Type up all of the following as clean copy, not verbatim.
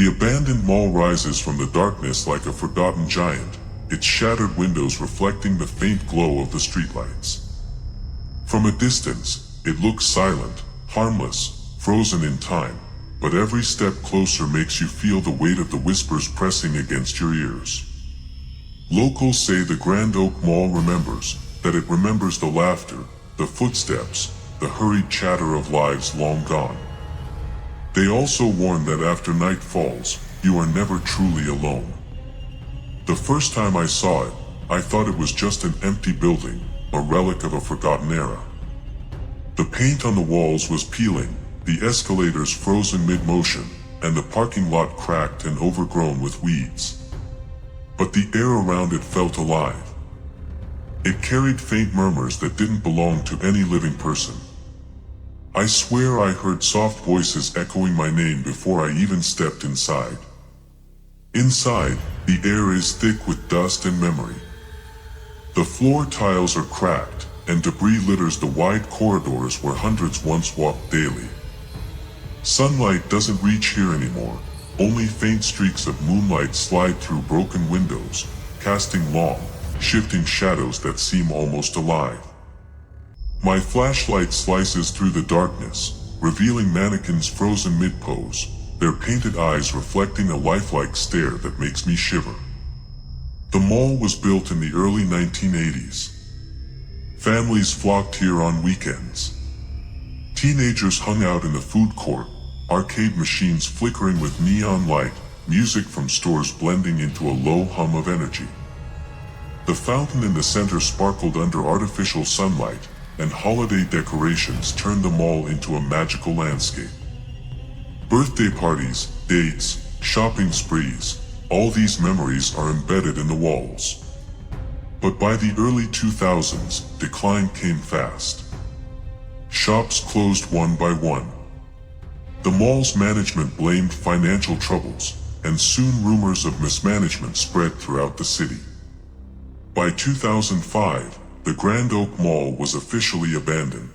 The abandoned mall rises from the darkness like a forgotten giant, its shattered windows reflecting the faint glow of the streetlights. From a distance, it looks silent, harmless, frozen in time, but every step closer makes you feel the weight of the whispers pressing against your ears. Locals say the Grand Oak Mall remembers, that it remembers the laughter, the footsteps, the hurried chatter of lives long gone. They also warn that after night falls, you are never truly alone. The first time I saw it, I thought it was just an empty building, a relic of a forgotten era. The paint on the walls was peeling, the escalators frozen mid-motion, and the parking lot cracked and overgrown with weeds. But the air around it felt alive. It carried faint murmurs that didn't belong to any living person. I swear I heard soft voices echoing my name before I even stepped inside. Inside, the air is thick with dust and memory. The floor tiles are cracked, and debris litters the wide corridors where hundreds once walked daily. Sunlight doesn't reach here anymore, only faint streaks of moonlight slide through broken windows, casting long, shifting shadows that seem almost alive. My flashlight slices through the darkness, revealing mannequins frozen mid-pose, their painted eyes reflecting a lifelike stare that makes me shiver. The mall was built in the early 1980s. Families flocked here on weekends. Teenagers hung out in the food court, arcade machines flickering with neon light, music from stores blending into a low hum of energy. The fountain in the center sparkled under artificial sunlight, and holiday decorations turned the mall into a magical landscape. Birthday parties, dates, shopping sprees, all these memories are embedded in the walls. But by the early 2000s, decline came fast. Shops closed one by one. The mall's management blamed financial troubles, and soon rumors of mismanagement spread throughout the city. By 2005, the Grand Oak Mall was officially abandoned.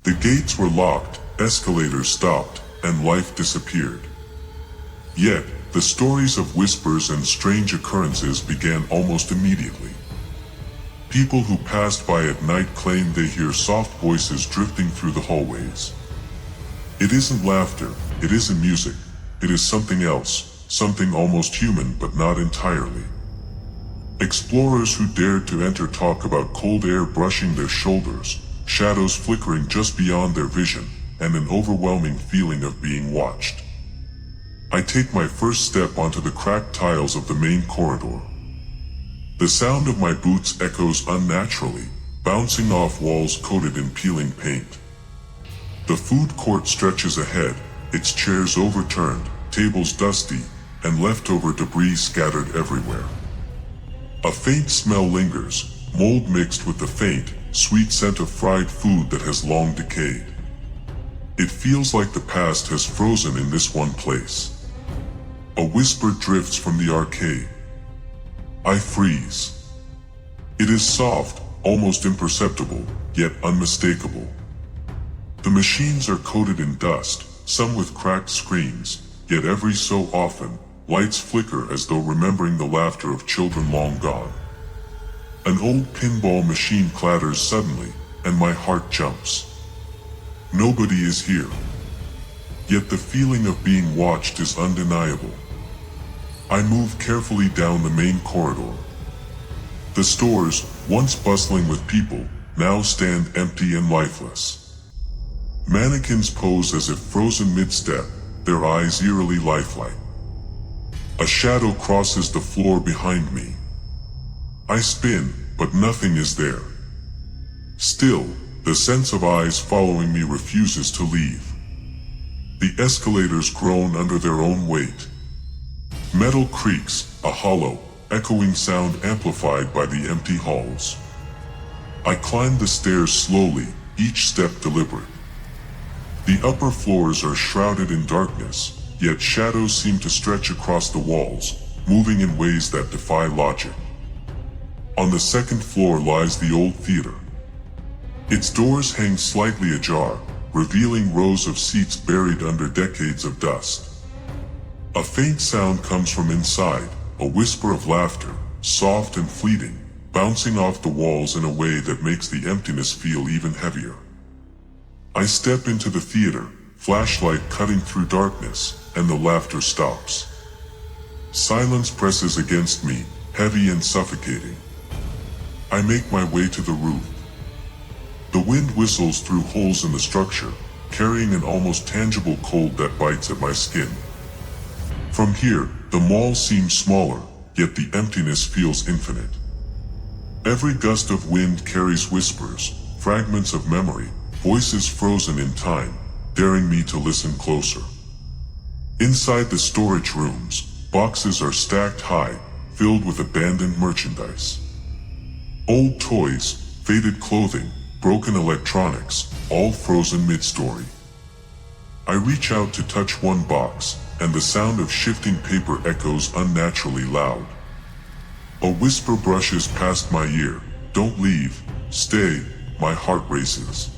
The gates were locked, escalators stopped, and life disappeared. Yet, the stories of whispers and strange occurrences began almost immediately. People who passed by at night claimed they hear soft voices drifting through the hallways. It isn't laughter, it isn't music, it is something else, something almost human but not entirely. Explorers who dared to enter talk about cold air brushing their shoulders, shadows flickering just beyond their vision, and an overwhelming feeling of being watched. I take my first step onto the cracked tiles of the main corridor. The sound of my boots echoes unnaturally, bouncing off walls coated in peeling paint. The food court stretches ahead, its chairs overturned, tables dusty, and leftover debris scattered everywhere. A faint smell lingers, mold mixed with the faint, sweet scent of fried food that has long decayed. It feels like the past has frozen in this one place. A whisper drifts from the arcade. I freeze. It is soft, almost imperceptible, yet unmistakable. The machines are coated in dust, some with cracked screens, yet every so often, lights flicker as though remembering the laughter of children long gone. An old pinball machine clatters suddenly, and my heart jumps. Nobody is here. Yet the feeling of being watched is undeniable. I move carefully down the main corridor. The stores, once bustling with people, now stand empty and lifeless. Mannequins pose as if frozen mid-step, their eyes eerily lifelike. A shadow crosses the floor behind me. I spin, but nothing is there. Still, the sense of eyes following me refuses to leave. The escalators groan under their own weight. Metal creaks, a hollow, echoing sound amplified by the empty halls. I climb the stairs slowly, each step deliberate. The upper floors are shrouded in darkness, yet shadows seem to stretch across the walls, moving in ways that defy logic. On the second floor lies the old theater. Its doors hang slightly ajar, revealing rows of seats buried under decades of dust. A faint sound comes from inside, a whisper of laughter, soft and fleeting, bouncing off the walls in a way that makes the emptiness feel even heavier. I step into the theater, flashlight cutting through darkness, and the laughter stops. Silence presses against me, heavy and suffocating. I make my way to the roof. The wind whistles through holes in the structure, carrying an almost tangible cold that bites at my skin. From here, the mall seems smaller, yet the emptiness feels infinite. Every gust of wind carries whispers, fragments of memory, voices frozen in time, daring me to listen closer. Inside the storage rooms, boxes are stacked high, filled with abandoned merchandise. Old toys, faded clothing, broken electronics, all frozen mid-story. I reach out to touch one box, and the sound of shifting paper echoes unnaturally loud. A whisper brushes past my ear, "Don't leave, stay," my heart races.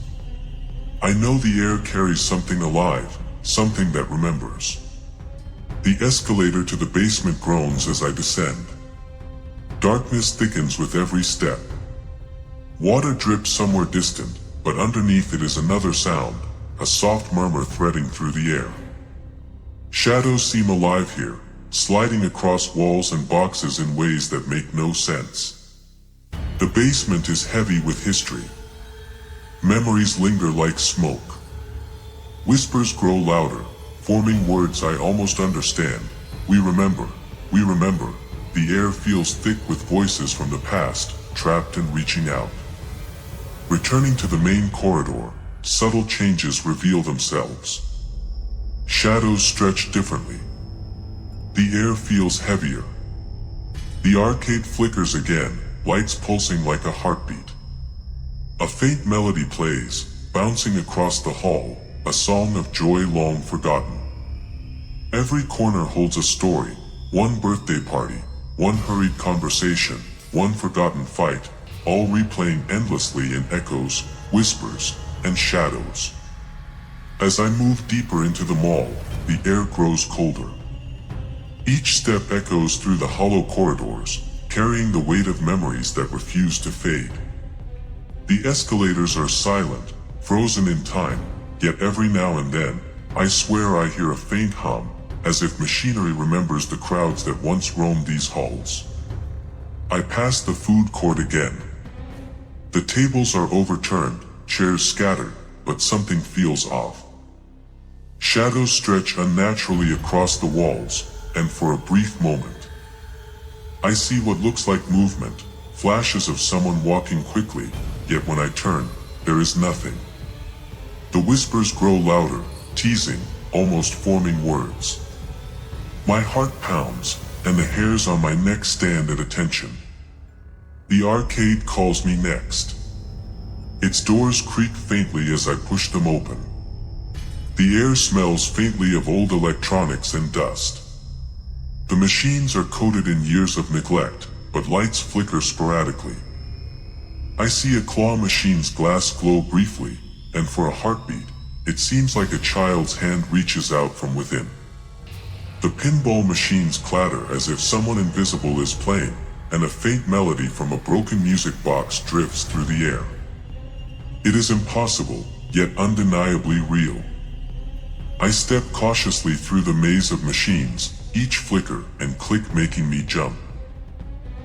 I know the air carries something alive, something that remembers. The escalator to the basement groans as I descend. Darkness thickens with every step. Water drips somewhere distant, but underneath it is another sound, a soft murmur threading through the air. Shadows seem alive here, sliding across walls and boxes in ways that make no sense. The basement is heavy with history. Memories linger like smoke. Whispers grow louder, forming words I almost understand. We remember, we remember. The air feels thick with voices from the past, trapped and reaching out. Returning to the main corridor, subtle changes reveal themselves. Shadows stretch differently. The air feels heavier. The arcade flickers again, lights pulsing like a heartbeat. A faint melody plays, bouncing across the hall, a song of joy long forgotten. Every corner holds a story, one birthday party, one hurried conversation, one forgotten fight, all replaying endlessly in echoes, whispers, and shadows. As I move deeper into the mall, the air grows colder. Each step echoes through the hollow corridors, carrying the weight of memories that refuse to fade. The escalators are silent, frozen in time, yet every now and then, I swear I hear a faint hum, as if machinery remembers the crowds that once roamed these halls. I pass the food court again. The tables are overturned, chairs scattered, but something feels off. Shadows stretch unnaturally across the walls, and for a brief moment, I see what looks like movement, flashes of someone walking quickly, yet when I turn, there is nothing. The whispers grow louder, teasing, almost forming words. My heart pounds, and the hairs on my neck stand at attention. The arcade calls me next. Its doors creak faintly as I push them open. The air smells faintly of old electronics and dust. The machines are coated in years of neglect, but lights flicker sporadically. I see a claw machine's glass glow briefly, and for a heartbeat, it seems like a child's hand reaches out from within. The pinball machines clatter as if someone invisible is playing, and a faint melody from a broken music box drifts through the air. It is impossible, yet undeniably real. I step cautiously through the maze of machines, each flicker and click making me jump.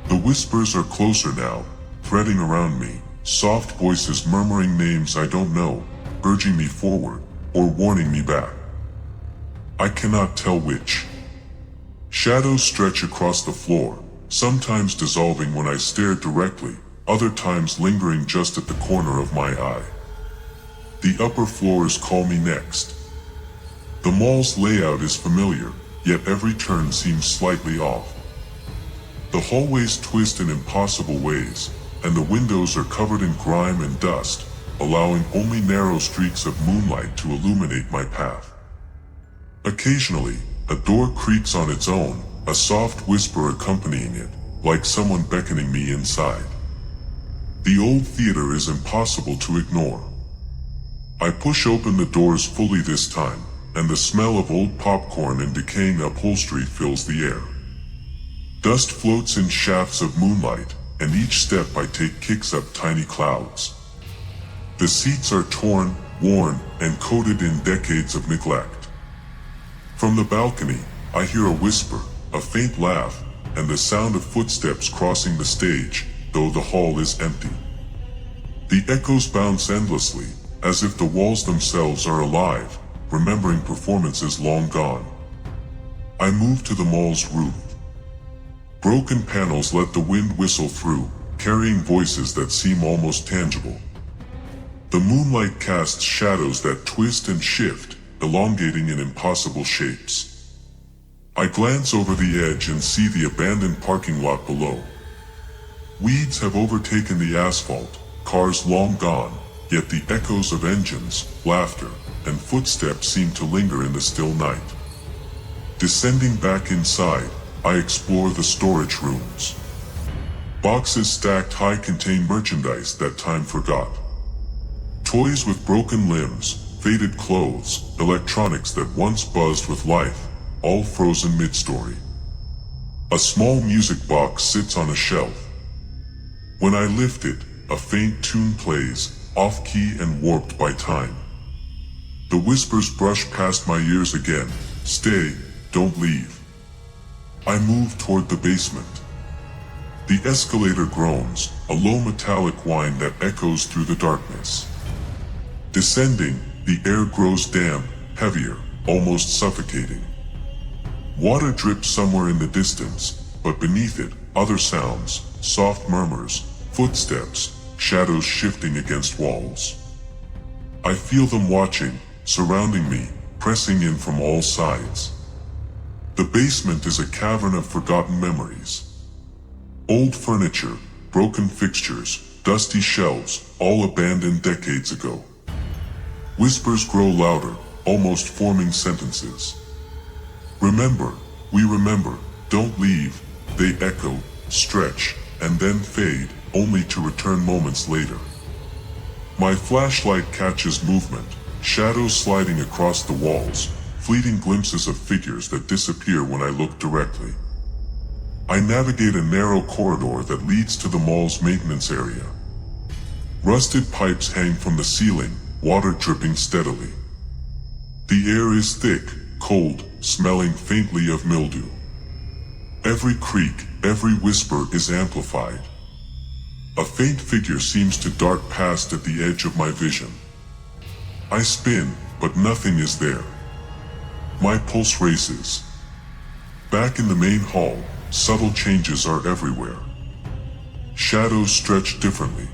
The whispers are closer now, threading around me, soft voices murmuring names I don't know, urging me forward, or warning me back. I cannot tell which. Shadows stretch across the floor, sometimes dissolving when I stare directly, other times lingering just at the corner of my eye. The upper floors call me next. The mall's layout is familiar, yet every turn seems slightly off. The hallways twist in impossible ways, and the windows are covered in grime and dust, allowing only narrow streaks of moonlight to illuminate my path. Occasionally, a door creaks on its own, a soft whisper accompanying it, like someone beckoning me inside. The old theater is impossible to ignore. I push open the doors fully this time, and the smell of old popcorn and decaying upholstery fills the air. Dust floats in shafts of moonlight, and each step I take kicks up tiny clouds. The seats are torn, worn, and coated in decades of neglect. From the balcony, I hear a whisper, a faint laugh, and the sound of footsteps crossing the stage, though the hall is empty. The echoes bounce endlessly, as if the walls themselves are alive, remembering performances long gone. I move to the mall's roof. Broken panels let the wind whistle through, carrying voices that seem almost tangible. The moonlight casts shadows that twist and shift, elongating in impossible shapes. I glance over the edge and see the abandoned parking lot below. Weeds have overtaken the asphalt, cars long gone, yet the echoes of engines, laughter, and footsteps seem to linger in the still night. Descending back inside, I explore the storage rooms. Boxes stacked high contain merchandise that time forgot. Toys with broken limbs, faded clothes, electronics that once buzzed with life, all frozen mid-story. A small music box sits on a shelf. When I lift it, a faint tune plays, off-key and warped by time. The whispers brush past my ears again, stay, don't leave. I move toward the basement. The escalator groans, a low metallic whine that echoes through the darkness. Descending, the air grows damp, heavier, almost suffocating. Water drips somewhere in the distance, but beneath it, other sounds, soft murmurs, footsteps, shadows shifting against walls. I feel them watching, surrounding me, pressing in from all sides. The basement is a cavern of forgotten memories. Old furniture, broken fixtures, dusty shelves, all abandoned decades ago. Whispers grow louder, almost forming sentences. Remember, we remember, don't leave, they echo, stretch, and then fade, only to return moments later. My flashlight catches movement, shadows sliding across the walls, fleeting glimpses of figures that disappear when I look directly. I navigate a narrow corridor that leads to the mall's maintenance area. Rusted pipes hang from the ceiling, water dripping steadily. The air is thick, cold, smelling faintly of mildew. Every creak, every whisper is amplified. A faint figure seems to dart past at the edge of my vision. I spin, but nothing is there. My pulse races. Back in the main hall, subtle changes are everywhere. Shadows stretch differently.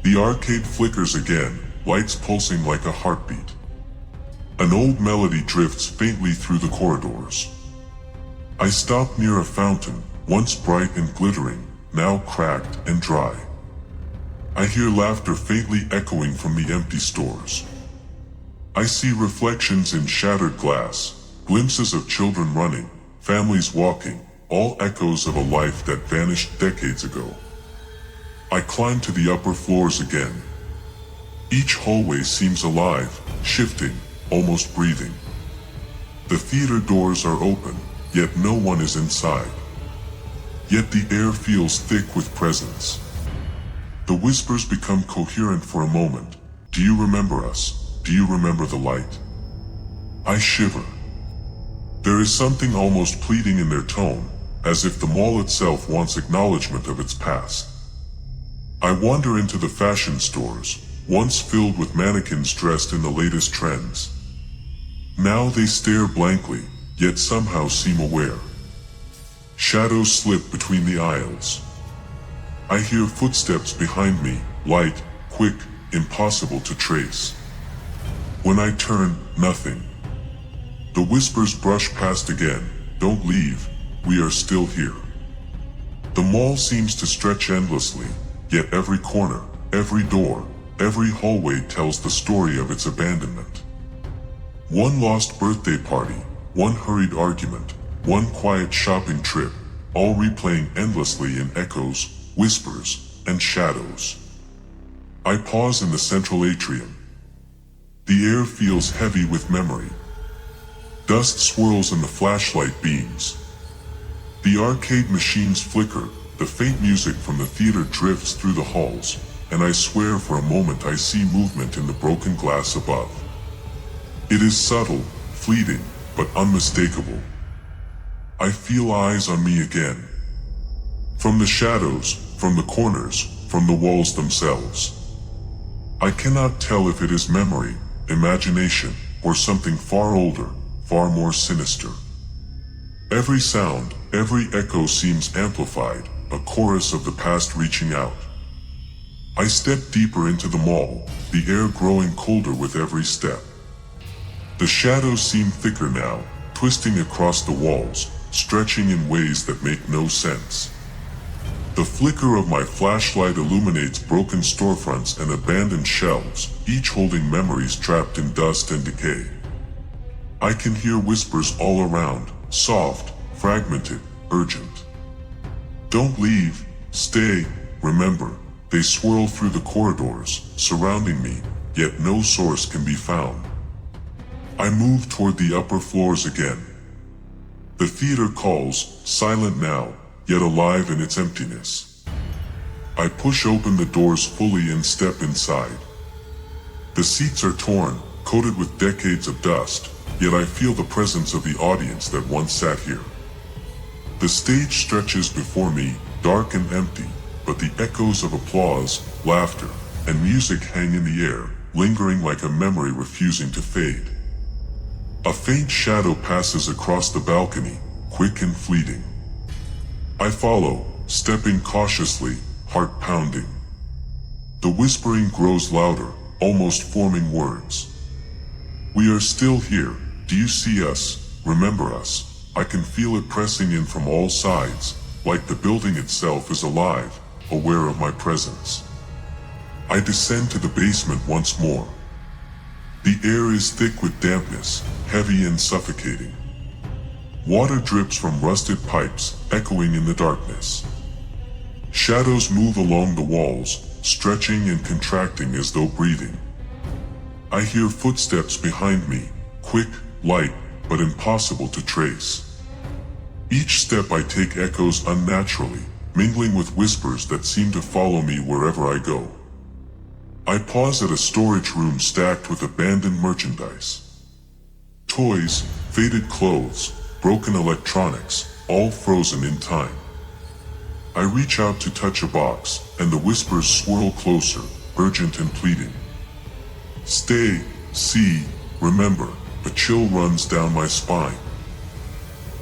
The arcade flickers again, lights pulsing like a heartbeat. An old melody drifts faintly through the corridors. I stop near a fountain, once bright and glittering, now cracked and dry. I hear laughter faintly echoing from the empty stores. I see reflections in shattered glass, glimpses of children running, families walking, all echoes of a life that vanished decades ago. I climb to the upper floors again. Each hallway seems alive, shifting, almost breathing. The theater doors are open, yet no one is inside. Yet the air feels thick with presence. The whispers become coherent for a moment. Do you remember us? Do you remember the light? I shiver. There is something almost pleading in their tone, as if the mall itself wants acknowledgement of its past. I wander into the fashion stores, once filled with mannequins dressed in the latest trends. Now they stare blankly, yet somehow seem aware. Shadows slip between the aisles. I hear footsteps behind me, light, quick, impossible to trace. When I turn, nothing. The whispers brush past again, don't leave, we are still here. The mall seems to stretch endlessly, yet every corner, every door, every hallway tells the story of its abandonment. One lost birthday party, one hurried argument, one quiet shopping trip, all replaying endlessly in echoes, whispers, and shadows. I pause in the central atrium. The air feels heavy with memory, Dust swirls in the flashlight beams. The arcade machines flicker, the faint music from the theater drifts through the halls, and I swear for a moment I see movement in the broken glass above. It is subtle, fleeting, but unmistakable. I feel eyes on me again. From the shadows, from the corners, from the walls themselves. I cannot tell if it is memory, imagination, or something far older, far more sinister. Every sound, every echo seems amplified, a chorus of the past reaching out. I step deeper into the mall, the air growing colder with every step. The shadows seem thicker now, twisting across the walls, stretching in ways that make no sense. The flicker of my flashlight illuminates broken storefronts and abandoned shelves, each holding memories trapped in dust and decay. I can hear whispers all around, soft, fragmented, urgent. Don't leave, stay, remember. They swirl through the corridors, surrounding me, yet no source can be found. I move toward the upper floors again. The theater calls, silent now, yet alive in its emptiness. I push open the doors fully and step inside. The seats are torn, coated with decades of dust, yet I feel the presence of the audience that once sat here. The stage stretches before me, dark and empty, but the echoes of applause, laughter, and music hang in the air, lingering like a memory refusing to fade. A faint shadow passes across the balcony, quick and fleeting. I follow, stepping cautiously, heart pounding. The whispering grows louder, almost forming words. We are still here, do you see us, remember us? I can feel it pressing in from all sides, like the building itself is alive, aware of my presence. I descend to the basement once more. The air is thick with dampness, heavy and suffocating. Water drips from rusted pipes, echoing in the darkness. Shadows move along the walls, stretching and contracting as though breathing. I hear footsteps behind me, quick, light, but impossible to trace. Each step I take echoes unnaturally, mingling with whispers that seem to follow me wherever I go. I pause at a storage room stacked with abandoned merchandise. Toys, faded clothes, broken electronics, all frozen in time. I reach out to touch a box, and the whispers swirl closer, urgent and pleading. Stay, see, remember, a chill runs down my spine.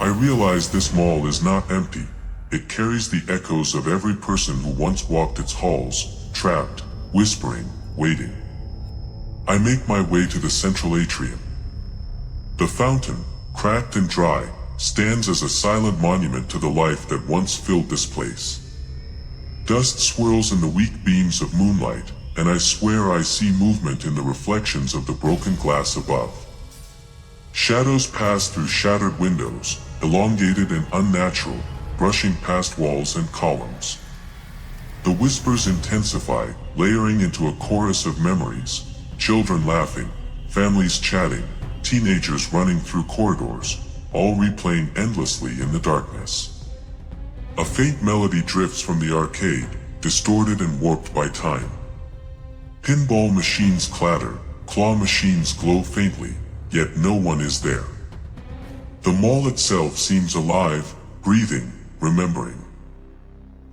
I realize this mall is not empty. It carries the echoes of every person who once walked its halls, trapped, whispering, waiting. I make my way to the central atrium. The fountain, cracked and dry, stands as a silent monument to the life that once filled this place. Dust swirls in the weak beams of moonlight, and I swear I see movement in the reflections of the broken glass above. Shadows pass through shattered windows, elongated and unnatural, brushing past walls and columns. The whispers intensify, layering into a chorus of memories, children laughing, families chatting, teenagers running through corridors, all replaying endlessly in the darkness. A faint melody drifts from the arcade, distorted and warped by time. Pinball machines clatter, claw machines glow faintly, yet no one is there. The mall itself seems alive, breathing, remembering.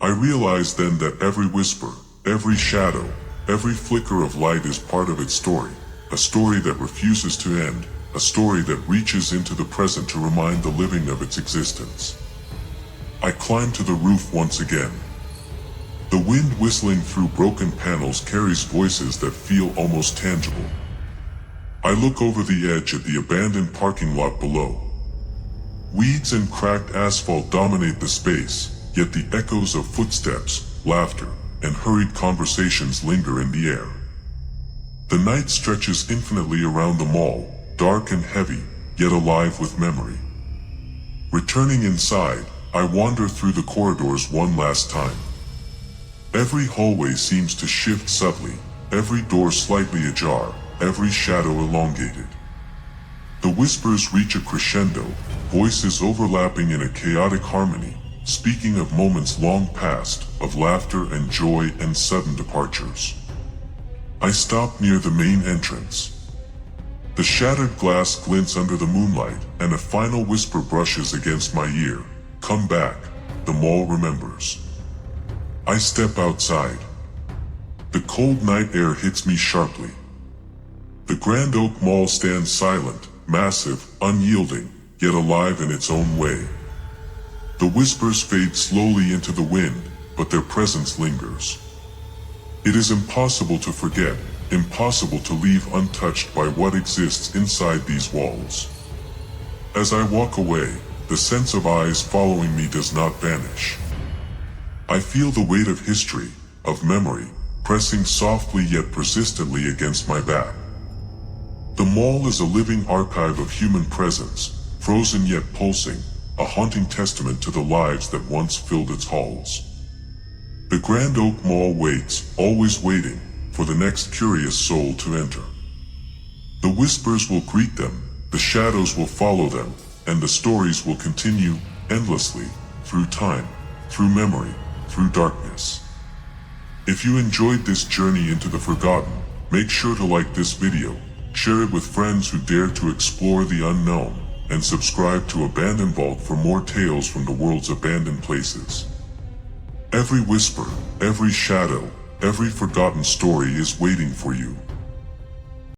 I realize then that every whisper, every shadow, every flicker of light is part of its story, a story that refuses to end, a story that reaches into the present to remind the living of its existence. I climb to the roof once again. The wind whistling through broken panels carries voices that feel almost tangible. I look over the edge at the abandoned parking lot below. Weeds and cracked asphalt dominate the space, yet the echoes of footsteps, laughter, and hurried conversations linger in the air. The night stretches infinitely around the mall, dark and heavy, yet alive with memory. Returning inside, I wander through the corridors one last time. Every hallway seems to shift subtly, every door slightly ajar, every shadow elongated. The whispers reach a crescendo, voices overlapping in a chaotic harmony, speaking of moments long past, of laughter and joy and sudden departures. I stop near the main entrance. The shattered glass glints under the moonlight, and a final whisper brushes against my ear. Come back, the mall remembers. I step outside. The cold night air hits me sharply. The Grand Oak Mall stands silent, massive, unyielding, yet alive in its own way. The whispers fade slowly into the wind, but their presence lingers. It is impossible to forget, impossible to leave untouched by what exists inside these walls. As I walk away, the sense of eyes following me does not vanish. I feel the weight of history, of memory, pressing softly yet persistently against my back. The mall is a living archive of human presence, frozen yet pulsing, a haunting testament to the lives that once filled its halls. The Grand Oak Mall waits, always waiting, for the next curious soul to enter. The whispers will greet them, the shadows will follow them, and the stories will continue, endlessly, through time, through memory, through darkness. If you enjoyed this journey into the forgotten, make sure to like this video, share it with friends who dare to explore the unknown, and subscribe to AbandonVault for more tales from the world's abandoned places. Every whisper, every shadow, every forgotten story is waiting for you.